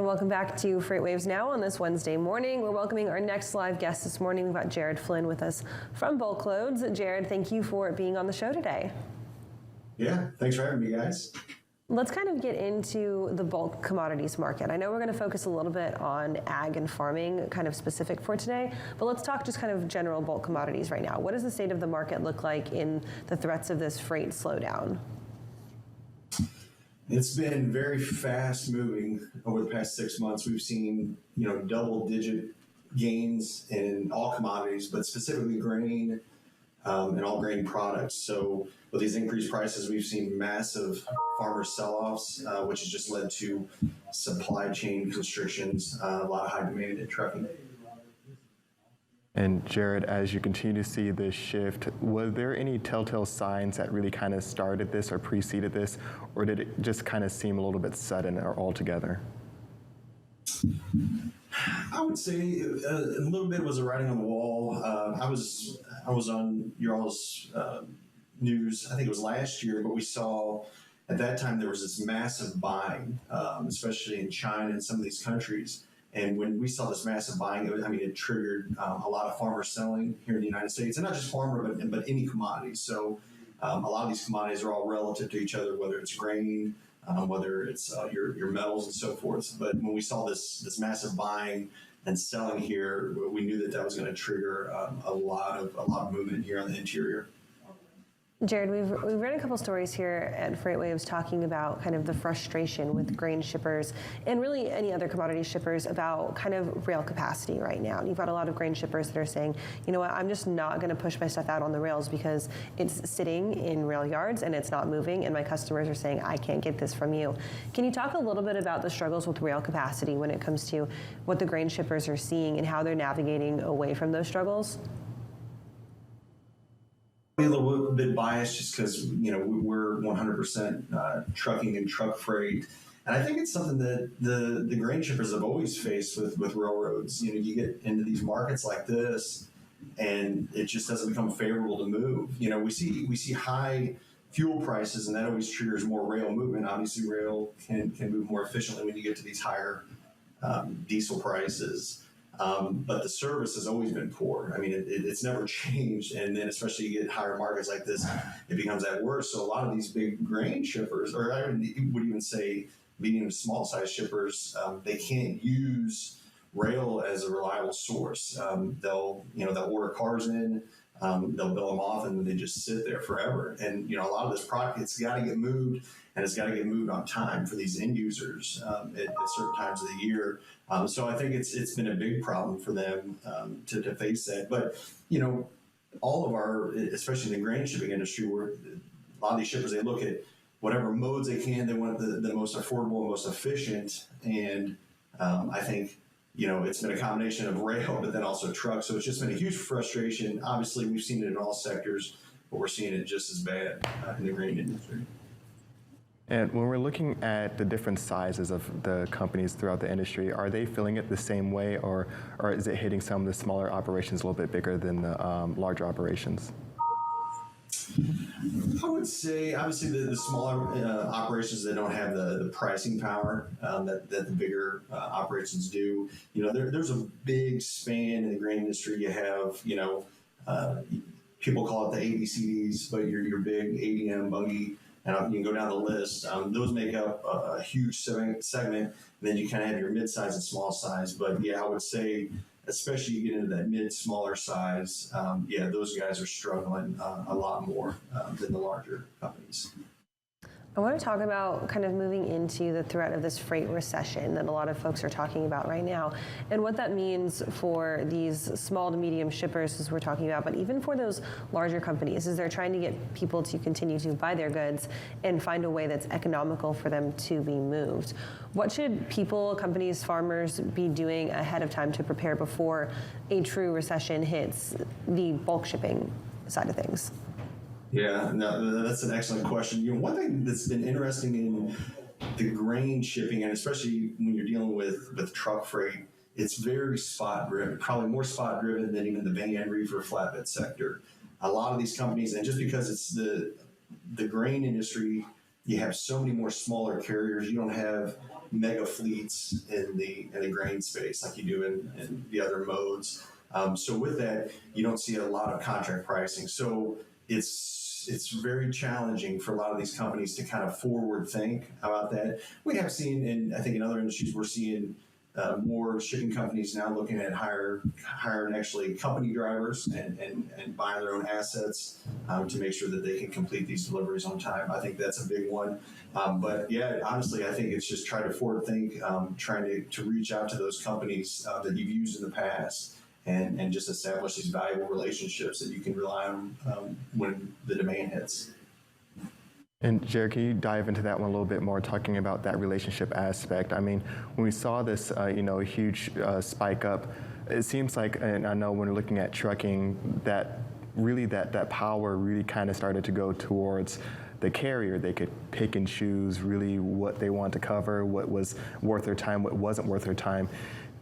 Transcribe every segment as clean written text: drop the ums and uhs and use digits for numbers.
Welcome back to FreightWaves Now on this Wednesday morning. We're welcoming our next live guest this morning. We've got Jared Flynn with us from Bulk Loads. Jared, thank you for being on the show today. Yeah, thanks for having me, guys. Let's kind of get into the bulk commodities market. I know we're going to focus a little bit on ag and farming, kind of specific for today, but let's talk just kind of general bulk commodities right now. What does the state of the market look like in the threats of this freight slowdown? It's been very fast moving over the past 6 months. We've seen, double-digit gains in all commodities, but specifically grain and all grain products. So with these increased prices, we've seen massive farmer sell-offs, which has just led to supply chain constrictions, a lot of high demand in trucking. And Jared, as you continue to see this shift, was there any telltale signs that really kind of started this or preceded this, or did it just kind of seem a little bit sudden or altogether? I would say a little bit was a writing on the wall. I was on your all's news, I think it was last year, but we saw at that time there was this massive buying, especially in China and some of these countries. And when we saw this massive buying, it triggered a lot of farmers selling here in the United States, and not just farmer, but any commodities. So a lot of these commodities are all relative to each other, whether it's grain, whether it's your metals and so forth. But when we saw this massive buying and selling here, we knew that was going to trigger a lot of movement here on the interior. Jared, we've read a couple stories here at FreightWaves talking about kind of the frustration with grain shippers and really any other commodity shippers about kind of rail capacity right now. And you've got a lot of grain shippers that are saying, you know what, I'm just not going to push my stuff out on the rails because it's sitting in rail yards and it's not moving, and my customers are saying, I can't get this from you. Can you talk a little bit about the struggles with rail capacity when it comes to what the grain shippers are seeing and how they're navigating away from those struggles? A little bit biased just because we're 100% trucking and truck freight, and I think it's something that the grain shippers have always faced with railroads. You get into these markets like this, and it just doesn't become favorable to move. We see high fuel prices, and that always triggers more rail movement. Obviously, rail can move more efficiently when you get to these higher diesel prices. But the service has always been poor. It's never changed. And then especially you get higher markets like this, it becomes that worse. So a lot of these big grain shippers, or I would even say medium to small size shippers, they can't use rail as a reliable source. They'll order cars in, they'll bill them off, and then they just sit there forever. And a lot of this product, it's got to get moved, and it's got to get moved on time for these end users at certain times of the year. So I think it's been a big problem for them to face that. But all of our, especially in the grain shipping industry, where a lot of these shippers, they look at whatever modes they can. They want the most affordable and most efficient. And I think it's been a combination of rail, but then also truck. So it's just been a huge frustration. Obviously, we've seen it in all sectors, but we're seeing it just as bad in the grain industry. And when we're looking at the different sizes of the companies throughout the industry, are they feeling it the same way, or is it hitting some of the smaller operations a little bit bigger than the larger operations? I would say, obviously, the smaller operations that don't have the pricing power that the bigger operations do. There's a big span in the grain industry. You have, people call it the ABCDs, but your big ADM, Bunge, and you can go down the list. Those make up a huge segment. And then you kind of have your mid-size and small size. But yeah, I would say, especially you get into that smaller size, those guys are struggling a lot more than the larger companies. I want to talk about kind of moving into the threat of this freight recession that a lot of folks are talking about right now, and what that means for these small to medium shippers, as we're talking about, but even for those larger companies, as they're trying to get people to continue to buy their goods and find a way that's economical for them to be moved. What should people, companies, farmers be doing ahead of time to prepare before a true recession hits the bulk shipping side of things? Yeah, no, that's an excellent question. One thing that's been interesting in the grain shipping, and especially when you're dealing with truck freight, it's very spot driven, probably more spot driven than even the van, reefer, flatbed sector. A lot of these companies, and just because it's the grain industry you have so many more smaller carriers. You don't have mega fleets in the grain space like you do in the other modes. So with that, you don't see a lot of contract pricing. So it's very challenging for a lot of these companies to kind of forward think about that. We have seen, and I think in other industries, we're seeing more shipping companies now looking at hiring actually company drivers and buying their own assets to make sure that they can complete these deliveries on time. I think that's a big one. But yeah, honestly, I think it's just trying to forward think, trying to reach out to those companies that you've used in the past and just establish these valuable relationships that you can rely on when the demand hits. And Jared, can you dive into that one a little bit more, talking about that relationship aspect? I mean, when we saw this, huge spike up, it seems like, and I know when we're looking at trucking, that really that power really kind of started to go towards the carrier. They could pick and choose really what they want to cover, what was worth their time, what wasn't worth their time.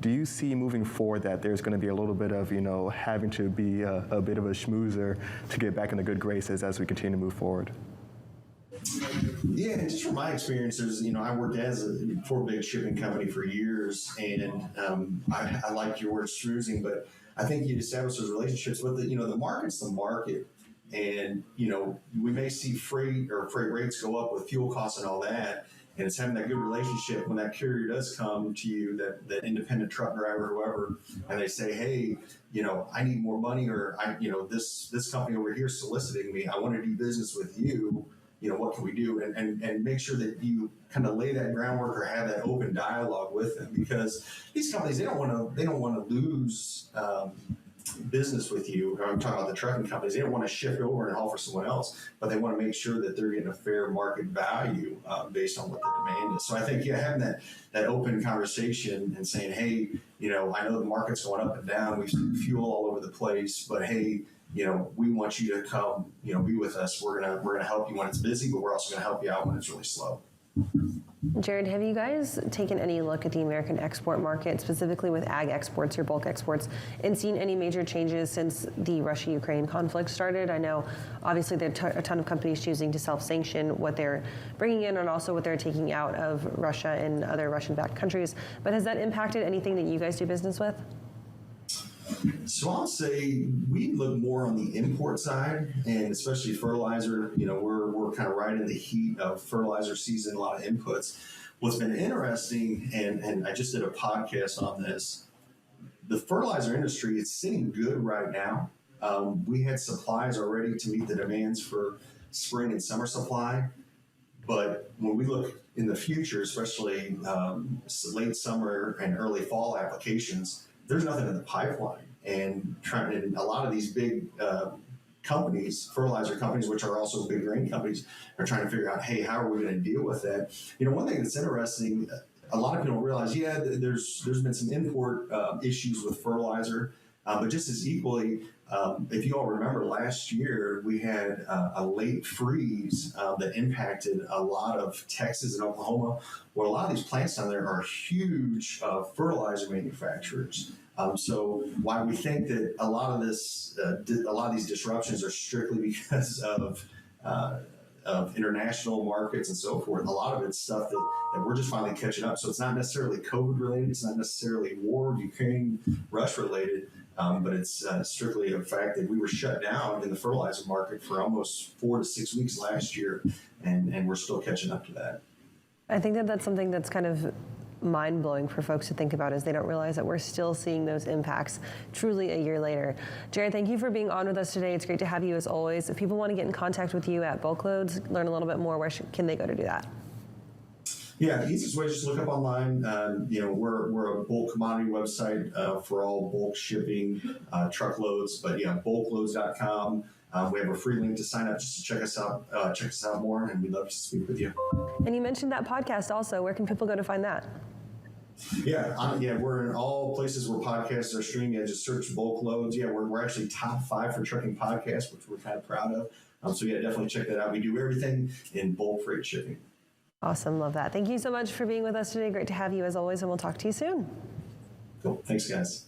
Do you see moving forward that there's going to be a little bit of, having to be a bit of a schmoozer to get back in the good graces as we continue to move forward? Yeah, and just from my experiences, I worked for a big shipping company for years, and I like your word schmoozing, but I think you establish those relationships with the market's the market, and we may see freight rates go up with fuel costs and all that, and it's having that good relationship when that carrier does come to you, that independent truck driver, whoever, and they say, hey, I need more money, or this company over here is soliciting me. I want to do business with you. What can we do? And make sure that you kind of lay that groundwork or have that open dialogue with them, because these companies, they don't want to lose business with you. I'm talking about the trucking companies. They don't want to shift over and haul for someone else, but they want to make sure that they're getting a fair market value based on what the demand is. So I think, having that open conversation and saying, hey, I know the market's going up and down. We've seen fuel all over the place, but hey, we want you to come, be with us. We're gonna help you when it's busy, but we're also gonna help you out when it's really slow. Jared, have you guys taken any look at the American export market, specifically with ag exports, your bulk exports, and seen any major changes since the Russia-Ukraine conflict started? I know, obviously, there are a ton of companies choosing to self-sanction what they're bringing in and also what they're taking out of Russia and other Russian-backed countries. But has that impacted anything that you guys do business with? So I'll say we look more on the import side, and especially fertilizer. We're kind of right in the heat of fertilizer season, a lot of inputs. What's been interesting, and I just did a podcast on this, the fertilizer industry is sitting good right now. We had supplies already to meet the demands for spring and summer supply. But when we look in the future, especially late summer and early fall applications, there's nothing in the pipeline. And a lot of these big companies, fertilizer companies, which are also big grain companies, are trying to figure out, hey, how are we going to deal with that? One thing that's interesting, a lot of people don't realize, there's been some import issues with fertilizer, but just as equally, if you all remember last year, we had a late freeze that impacted a lot of Texas and Oklahoma. Well, a lot of these plants down there are huge fertilizer manufacturers. So why we think that a lot of these disruptions are strictly because of international markets and so forth. A lot of it's stuff that we're just finally catching up. So it's not necessarily COVID related. It's not necessarily war, Ukraine, Russia related. But it's strictly a fact that we were shut down in the fertilizer market for almost 4 to 6 weeks last year, and we're still catching up to that. I think that's something that's kind of mind-blowing for folks to think about, is they don't realize that we're still seeing those impacts truly a year later. Jared, thank you for being on with us today. It's great to have you as always. If people want to get in contact with you at Bulk Loads, learn a little bit more, where can they go to do that? Yeah, the easiest way is just look up online. We're a bulk commodity website for all bulk shipping, truckloads. But yeah, bulkloads.com. We have a free link to sign up just to check us out more, and we'd love to speak with you. And you mentioned that podcast also. Where can people go to find that? Yeah, we're in all places where podcasts are streaming. Yeah, just search Bulk Loads. Yeah, we're actually top 5 for trucking podcasts, which we're kind of proud of. So yeah, definitely check that out. We do everything in bulk freight shipping. Awesome, love that. Thank you so much for being with us today. Great to have you as always, and we'll talk to you soon. Cool. Thanks, guys.